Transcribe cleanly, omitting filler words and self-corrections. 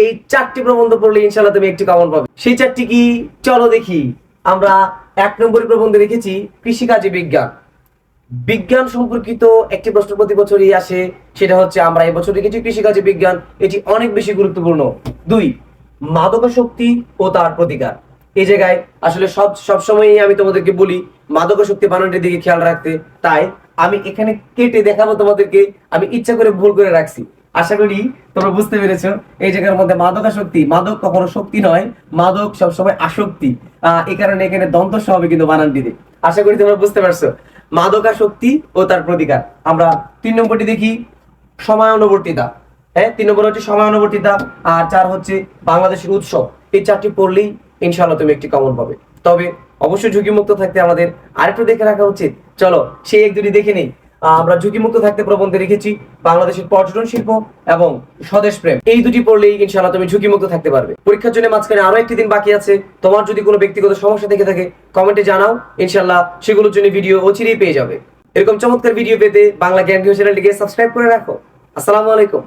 এই 4টি প্রবন্ধ পড়লে ইনশাআল্লাহ তুমি একটি কমন পাবে। সেই 4টি কি, চলো দেখি। আমরা 1 নম্বরের প্রবন্ধে রেখেছি কৃষিকাজে বিজ্ঞান। বিজ্ঞান সম্পর্কিত একটি প্রশ্ন প্রতি বছরই আসে, সেটা হচ্ছে আমরা এই বছর রেখেছি কৃষিকাজে বিজ্ঞান। এটি অনেক বেশি গুরুত্বপূর্ণ। 2, মাদকাসক্তি ও তার প্রতিকার। এই জায়গায় আসলে সব সময়ই আমি তোমাদেরকে বলি মাদকাসক্তি বানানটির দিকে খেয়াল রাখতে, তাই আমি এখানে কেটে দেখাবো তোমাদেরকে। আমি ইচ্ছা করে ভুল করে রাখছি, আশা করি তোমরা বুঝতে পেরেছো। এই জায়গার মধ্যে মাদকাসক্তি, মাদক কখনো শক্তি নয়, মাদক সবসময় আসক্তি। এই কারণে এখানে দন্ত সহ হবে কিন্তু বানানটিতে। আশা করি তোমরা বুঝতে পারছো। মাদকাসক্তি ও তার প্রতিকার। আমরা 3 নম্বরটি দেখি সময়ানুবর্তিতা। হ্যাঁ, 3 নম্বর হচ্ছে সময়ানুবর্তিতা, আর 4 হচ্ছে বাংলাদেশের উৎসব। এই 4টি পড়লেই ইনশাআল্লাহ তুমি একটি কমন পাবে। তবে অবশ্যই ঝুঁকিমুক্ত থাকতে আমাদের আরেকটু দেখে রাখা উচিত। চলো সেই 1-2টি দেখে নেই। আমরা ঝুঁকিমুক্ত থাকতে প্রবন্ধে রেখেছি বাংলাদেশের পর্যটন শিল্প এবং স্বদেশ প্রেম। এই 2টি পড়লেই ইনশাআল্লাহ তুমি ঝুঁকিমুক্ত থাকতে পারবে। পরীক্ষার জন্য মাঝখানে আরো একটি দিন বাকি আছে। তোমার যদি কোনো ব্যক্তিগত সমস্যা থেকে থাকে কমেন্টে জানাও, ইনশাআল্লাহ সেগুলোর জন্য ভিডিও অচিরেই পেয়ে যাবে। এরকম চমৎকার ভিডিও পেতে বাংলা জ্ঞান ভিডিও চ্যানেলটিকে সাবস্ক্রাইব করে রাখো। আসসালামু আলাইকুম।